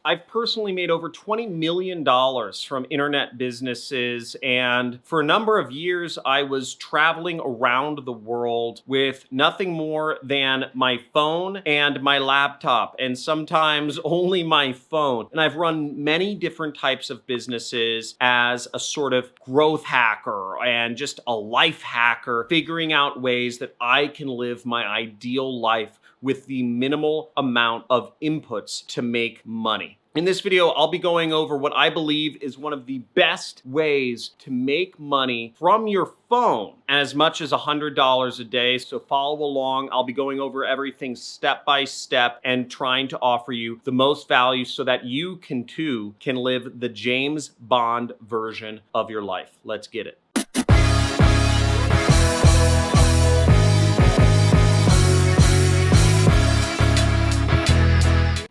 I've personally made over $20 million from internet businesses, and for a number of years, I was traveling around the world with nothing more than my phone and my laptop, and sometimes only my phone. And I've run many different types of businesses as a sort of growth hacker and just a life hacker, figuring out ways that I can live my ideal life with the minimal amount of inputs to make money. In this video, I'll be going over what I believe is one of the best ways to make money from your phone, as much as $100 a day. So follow along. I'll be going over everything step by step and trying to offer you the most value so that you too can live the James Bond version of your life. Let's get it.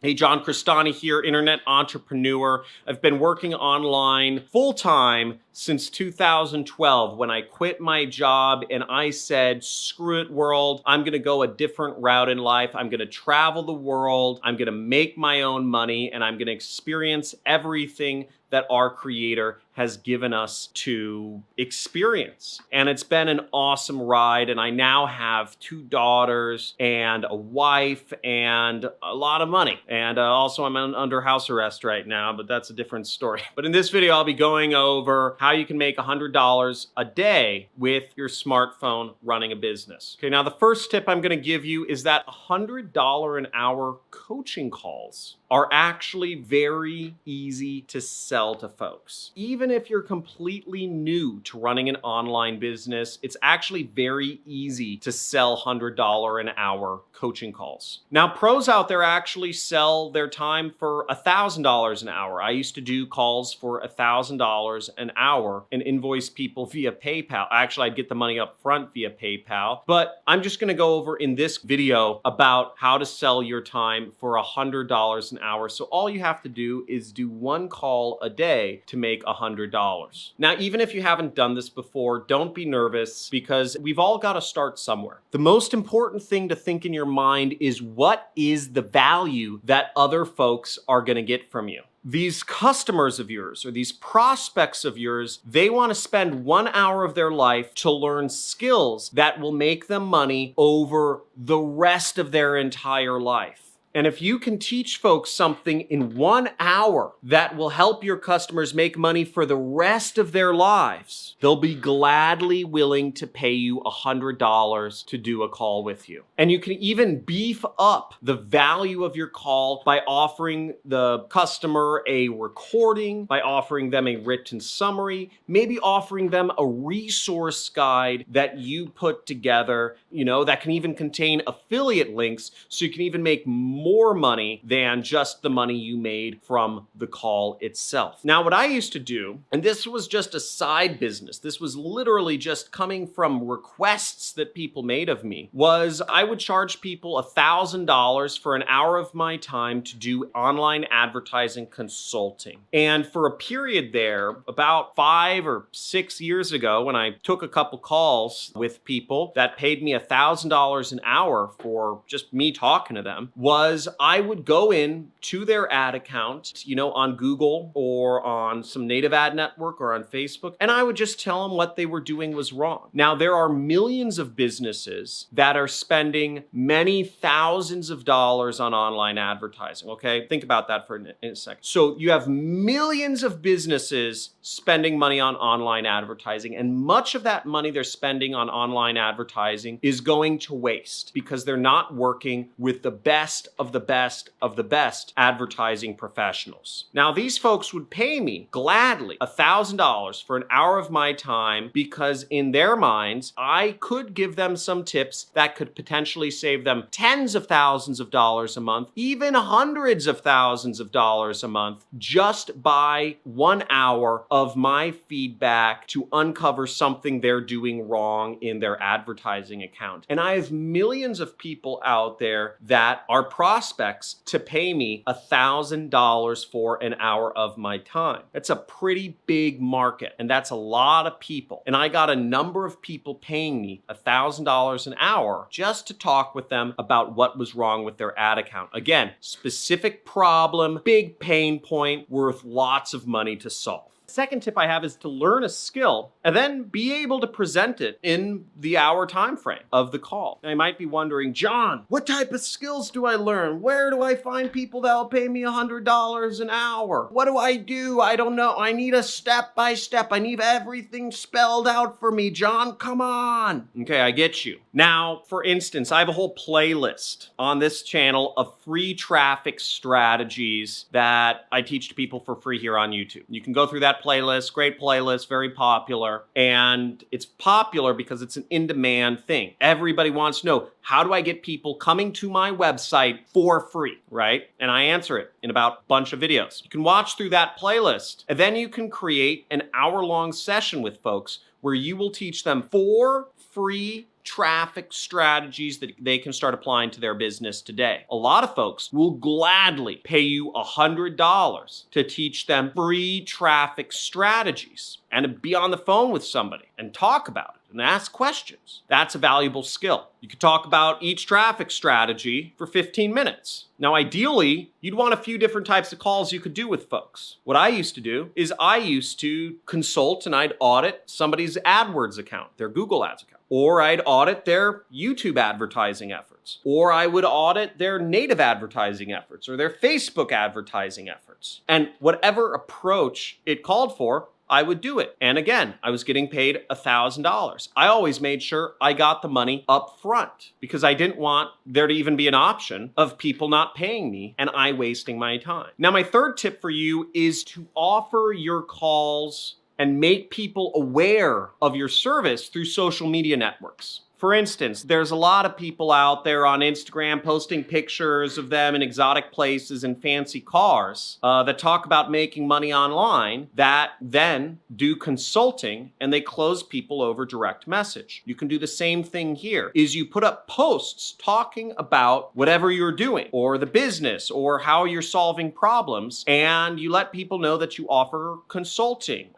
Hey, John Crestani here, internet entrepreneur. I've been working online full-time since 2012 when I quit my job and I said, screw it world, I'm gonna go a different route in life. I'm gonna travel the world, I'm gonna make my own money, and I'm gonna experience everything that our Creator has given us to experience. And it's been an awesome ride, and I now have 2 daughters and a wife and a lot of money. And also I'm under house arrest right now, but that's a different story. But in this video, I'll be going over how you can make $100 a day with your smartphone running a business. Okay, now the first tip I'm gonna give you is that $100 an hour coaching calls are actually very easy to sell to folks. Even if you're completely new to running an online business, it's actually very easy to sell $100 an hour coaching calls. Now, pros out there actually sell their time for $1,000 an hour. I used to do calls for $1,000 an hour and invoice people via PayPal. Actually, I'd get the money up front via PayPal, but I'm just gonna go over in this video about how to sell your time for $100 an hour. So all you have to do is do 1 call a day to make $100. Now, even if you haven't done this before, don't be nervous because we've all got to start somewhere. The most important thing to think in your mind is, what is the value that other folks are going to get from you? These customers of yours or these prospects of yours, they want to spend 1 hour of their life to learn skills that will make them money over the rest of their entire life. And if you can teach folks something in 1 hour that will help your customers make money for the rest of their lives, they'll be gladly willing to pay you $100 to do a call with you. And you can even beef up the value of your call by offering the customer a recording, by offering them a written summary, maybe offering them a resource guide that you put together, that can even contain affiliate links so you can even make more money than just the money you made from the call itself. Now, what I used to do, and this was just a side business, this was literally just coming from requests that people made of me, was I would charge people $1,000 for an hour of my time to do online advertising consulting. And for a period there, about 5 or 6 years ago, when I took a couple calls with people that paid me $1,000 an hour for just me talking to them, was I would go in to their ad account, on Google or on some native ad network or on Facebook, and I would just tell them what they were doing was wrong. Now, there are millions of businesses that are spending many thousands of dollars on online advertising, okay? Think about that for a second. So you have millions of businesses spending money on online advertising, and much of that money they're spending on online advertising is going to waste because they're not working with the best of the best of the best advertising professionals. Now, these folks would pay me gladly $1,000 for an hour of my time because in their minds, I could give them some tips that could potentially save them tens of thousands of dollars a month, even hundreds of thousands of dollars a month, just by 1 hour of my feedback to uncover something they're doing wrong in their advertising account. And I have millions of people out there that are prospects to pay me $1,000 for an hour of my time. That's a pretty big market, and that's a lot of people. And I got a number of people paying me $1,000 an hour just to talk with them about what was wrong with their ad account. Again, specific problem, big pain point, worth lots of money to solve. Second tip I have is to learn a skill and then be able to present it in the hour time frame of the call. Now, you might be wondering, John, what type of skills do I learn? Where do I find people that'll pay me $100 an hour? What do? I don't know. I need a step-by-step. I need everything spelled out for me, John. Come on. Okay, I get you. Now, for instance, I have a whole playlist on this channel of free traffic strategies that I teach to people for free here on YouTube. You can go through that playlist, great playlist, very popular. And it's popular because it's an in-demand thing. Everybody wants to know, how do I get people coming to my website for free, right? And I answer it in about a bunch of videos. You can watch through that playlist, and then you can create an hour-long session with folks where you will teach them 4 free traffic strategies that they can start applying to their business today. A lot of folks will gladly pay you $100 to teach them free traffic strategies and to be on the phone with somebody and talk about it and ask questions. That's a valuable skill. You could talk about each traffic strategy for 15 minutes. Now, ideally, you'd want a few different types of calls you could do with folks. What I used to do is I used to consult and I'd audit somebody's AdWords account, their Google Ads account. Or I'd audit their YouTube advertising efforts. Or I would audit their native advertising efforts or their Facebook advertising efforts. And whatever approach it called for, I would do it. And again, I was getting paid $1,000. I always made sure I got the money up front because I didn't want there to even be an option of people not paying me and I wasting my time. Now, my third tip for you is to offer your calls and make people aware of your service through social media networks. For instance, there's a lot of people out there on Instagram posting pictures of them in exotic places and fancy cars that talk about making money online that then do consulting and they close people over direct message. You can do the same thing here, is you put up posts talking about whatever you're doing or the business or how you're solving problems, and you let people know that you offer consulting,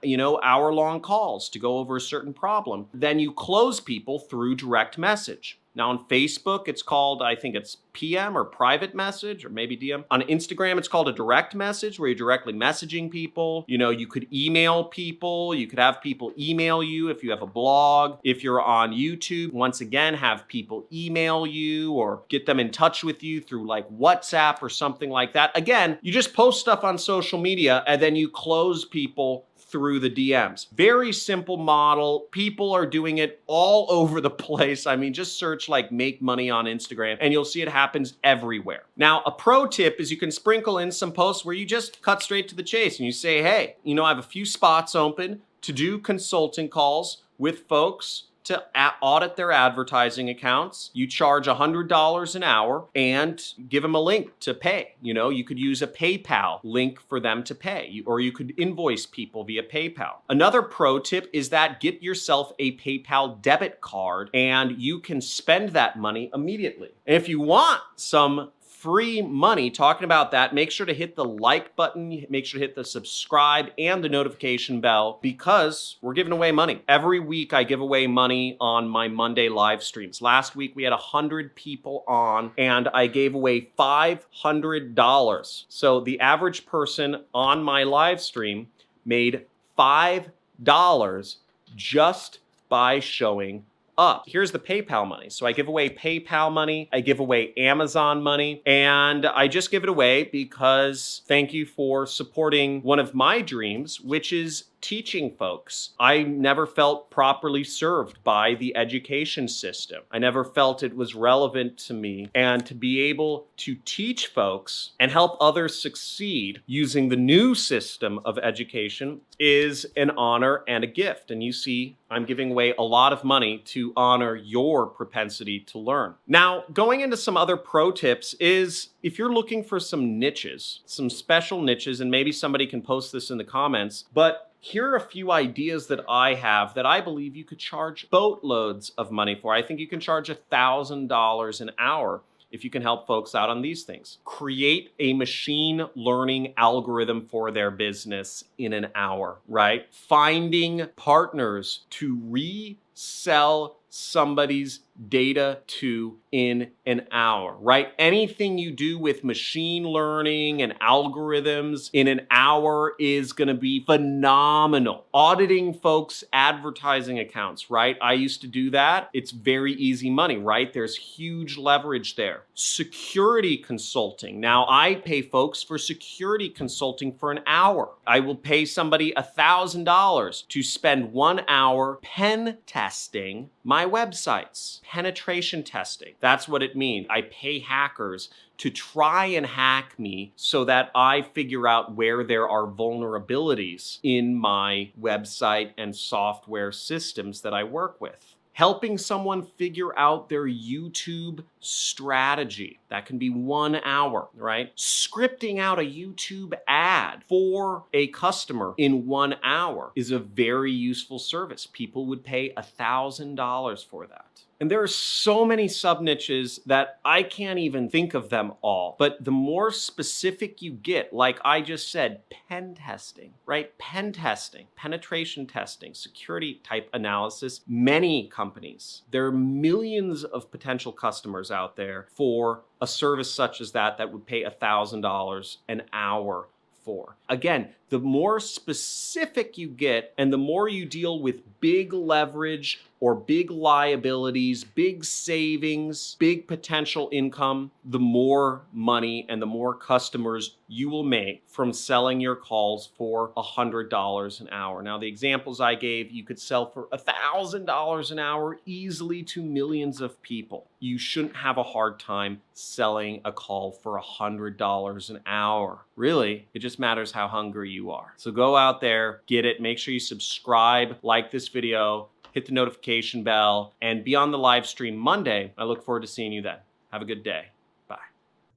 hour-long calls to go over a certain problem. Then you close people through direct message. Now on Facebook, it's called, I think it's PM or private message or maybe DM. On Instagram, it's called a direct message where you're directly messaging people. You could email people. You could have people email you if you have a blog. If you're on YouTube, once again, have people email you or get them in touch with you through like WhatsApp or something like that. Again, you just post stuff on social media and then you close people through the DMs. Very simple model. People are doing it all over the place. I mean, just search like make money on Instagram and you'll see it happens everywhere. Now, a pro tip is you can sprinkle in some posts where you just cut straight to the chase and you say, hey, I have a few spots open to do consulting calls with folks to audit their advertising accounts. You charge $100 an hour and give them a link to pay. You could use a PayPal link for them to pay, or you could invoice people via PayPal. Another pro tip is that get yourself a PayPal debit card and you can spend that money immediately. And if you want some free money talking about that, make sure to hit the like button, make sure to hit the subscribe and the notification bell because we're giving away money. Every week I give away money on my Monday live streams. Last week we had 100 people on and I gave away $500. So the average person on my live stream made $5 just by showing up. Here's the PayPal money. So I give away PayPal money, I give away Amazon money, and I just give it away because thank you for supporting one of my dreams, which is teaching folks. I never felt properly served by the education system. I never felt it was relevant to me. And to be able to teach folks and help others succeed using the new system of education is an honor and a gift. And you see, I'm giving away a lot of money to honor your propensity to learn. Now, going into some other pro tips is if you're looking for some niches, some special niches, and maybe somebody can post this in the comments, but here are a few ideas that I have that I believe you could charge boatloads of money for. I think you can charge $1,000 an hour if you can help folks out on these things. Create a machine learning algorithm for their business in an hour, right? Finding partners to resell somebody's data to in an hour, right? Anything you do with machine learning and algorithms in an hour is going to be phenomenal. Auditing folks' advertising accounts, right? I used to do that. It's very easy money, right? There's huge leverage there. Security consulting. Now I pay folks for security consulting for an hour. I will pay somebody $1,000 to spend 1 hour pen testing my websites. Penetration testing. That's what it means. I pay hackers to try and hack me so that I figure out where there are vulnerabilities in my website and software systems that I work with. Helping someone figure out their YouTube strategy. That can be 1 hour, right? Scripting out a YouTube ad for a customer in 1 hour is a very useful service. People would pay $1,000 for that. And there are so many sub niches that I can't even think of them all. But the more specific you get, like I just said, pen testing, right? Pen testing, penetration testing, security type analysis, many companies, there are millions of potential customers out there for a service such as that would pay $1,000 an hour for. Again, the more specific you get and the more you deal with big leverage or big liabilities, big savings, big potential income, the more money and the more customers you will make from selling your calls for $100 an hour. Now, the examples I gave, you could sell for $1,000 an hour easily to millions of people. You shouldn't have a hard time selling a call for $100 an hour. Really, it just matters how hungry you are. So go out there, get it, make sure you subscribe, like this video, hit the notification bell, and be on the live stream Monday. I look forward to seeing you then. Have a good day. Bye.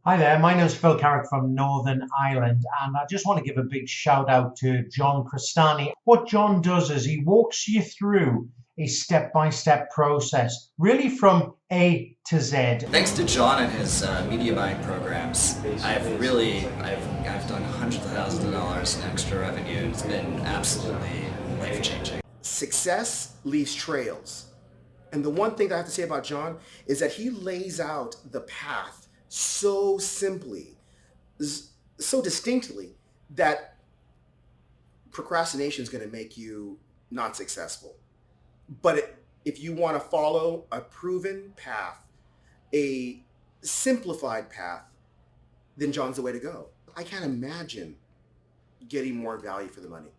Hi there, my name is Phil Carrick from Northern Ireland, and I just want to give a big shout out to John Crestani. What John does is he walks you through a step-by-step process, really from A to Z. Thanks to John and his media buying programs, I've done hundreds of thousands of dollars in extra revenue. It's been absolutely life-changing. Success leaves trails. And the one thing that I have to say about John is that he lays out the path so simply, so distinctly, that procrastination is going to make you not successful. But if you want to follow a proven path, a simplified path, then John's the way to go. I can't imagine getting more value for the money.